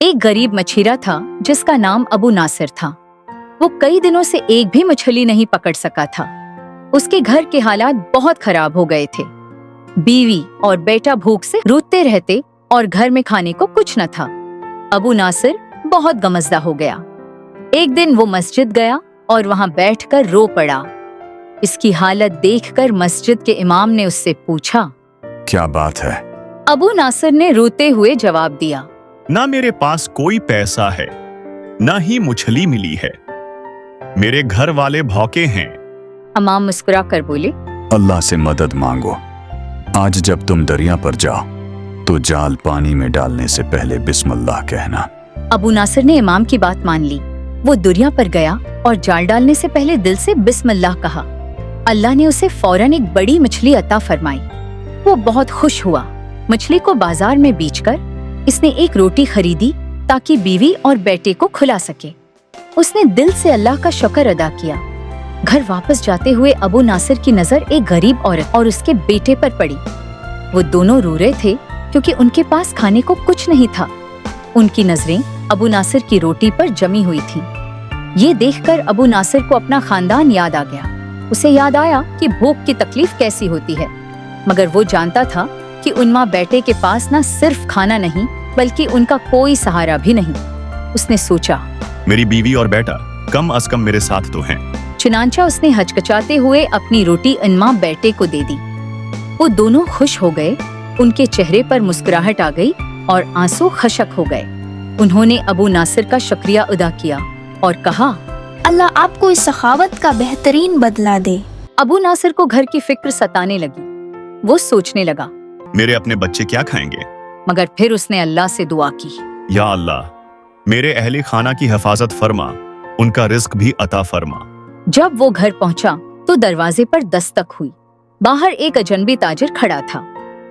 एक गरीब मछिरा था जिसका नाम अबू नासिर था। वो कई दिनों से एक भी मछली नहीं पकड़ सका था। उसके घर के हालात बहुत खराब हो गए थे। बीवी और बेटा भूख से रूठते रहते और घर में खाने को कुछ न था। अबू नासिर बहुत गमज़दा हो गया। एक दिन वो मस्जिद गया और वहां बैठकर रो पड़ा। इसकी हालत देखकर मस्जिद के इमाम ने उससे पूछा, क्या बात है? अबू नासिर ने रोते हुए जवाब दिया, ना मेरे पास कोई पैसा है, ना ही मछली मिली है। मेरे घर वाले भौके हैं। इमाम मुस्कुरा कर बोले, अल्लाह से मदद मांगो। आज जब तुम दरिया पर जाओ तो जाल पानी में डालने से पहले बिस्मिल्लाह कहना। अबू नासिर ने इमाम की बात मान ली। वो दरिया पर गया और जाल डालने से पहले दिल से बिस्मिल्लाह कहा। अल्लाह ने उसे फौरन एक बड़ी मछली अता फरमाई। वो बहुत खुश हुआ। मछली को बाजार में बेचकर इसने एक रोटी खरीदी ताकि बीवी और बेटे को खिला सके। उसने दिल से अल्लाह का शुक्र अदा किया। घर वापस जाते हुए अबू नासिर की नजर एक गरीब औरत और उसके बेटे पर पड़ी। वो दोनों रो रहे थे क्योंकि उनके पास खाने को कुछ नहीं था। उनकी नजरें अबू नासिर की रोटी पर जमी हुई थीं। ये देखकर अबू नासिर को अपना खानदान याद आ गया। उसे याद आया कि भूख की तकलीफ कैसी होती है, मगर वो जानता था कि उन माँ बेटे के पास न सिर्फ खाना नहीं बल्कि उनका कोई सहारा भी नहीं। उसने सोचा, मेरी बीवी और बेटा कम अज कम मेरे साथ तो हैं। चुनांचा उसने हचकचाते हुए अपनी रोटी उन माँ बेटे को दे दी। वो दोनों खुश हो गए। उनके चेहरे पर मुस्कुराहट आ गई और आंसू खशक हो गए। उन्होंने अबू नासिर का शुक्रिया अदा किया और कहा, अल्लाह आपको इस सखावत का बेहतरीन बदला दे। अबू नासिर को घर की फिक्र सताने लगी। वो सोचने लगा, मेरे अपने बच्चे क्या खाएंगे? मगर फिर उसने अल्लाह से दुआ की, या अल्लाह, मेरे अहले खाना की हिफाजत फरमा, उनका रिस्क भी अता फरमा। जब वो घर पहुंचा तो दरवाजे पर दस्तक हुई। बाहर एक अजनबी ताजिर खड़ा था।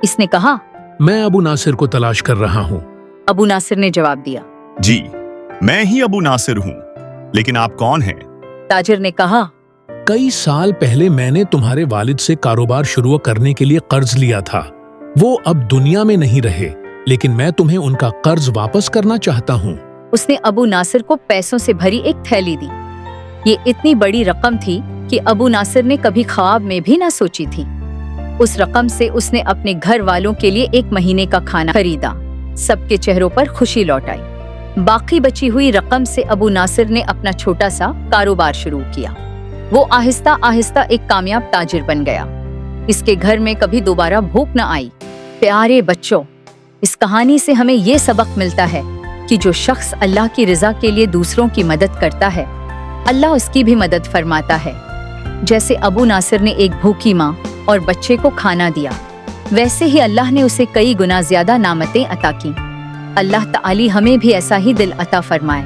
इसने कहा, मैं अबू नासिर को तलाश कर रहा हूँ। अबू नासिर ने जवाब दिया, जी, मैं ही अबू नासिर हूँ, लेकिन आप कौन हैं? ताजिर ने कहा, कई साल पहले मैंने तुम्हारे वालिद से कारोबार शुरू करने के लिए कर्ज लिया था। वो अब दुनिया में नहीं रहे, लेकिन मैं तुम्हें उनका कर्ज वापस करना चाहता हूँ। उसने अबू नासिर को पैसों से भरी एक थैली दी। ये इतनी बड़ी रकम थी कि अबू नासिर ने कभी ख्वाब में भी ना सोची थी। उस रकम से उसने अपने घर वालों के लिए एक महीने का खाना खरीदा। सबके चेहरों पर खुशी लौट आई। बाकी बची हुई रकम से अबू नासिर ने अपना छोटा सा कारोबार शुरू किया। वो आहिस्ता आहिस्ता एक कामयाब ताजिर बन गया। इसके घर में कभी दोबारा भूख न आई। प्यारे बच्चों, इस कहानी से हमें ये सबक मिलता है कि जो शख्स अल्लाह की रज़ा के लिए दूसरों की मदद करता है, अल्लाह उसकी भी मदद फरमाता है। जैसे अबू नासिर ने एक भूखी माँ और बच्चे को खाना दिया, वैसे ही अल्लाह ने उसे कई गुना ज्यादा नामतें अता की। अल्लाह ताली हमें भी ऐसा ही दिल अता फरमाए।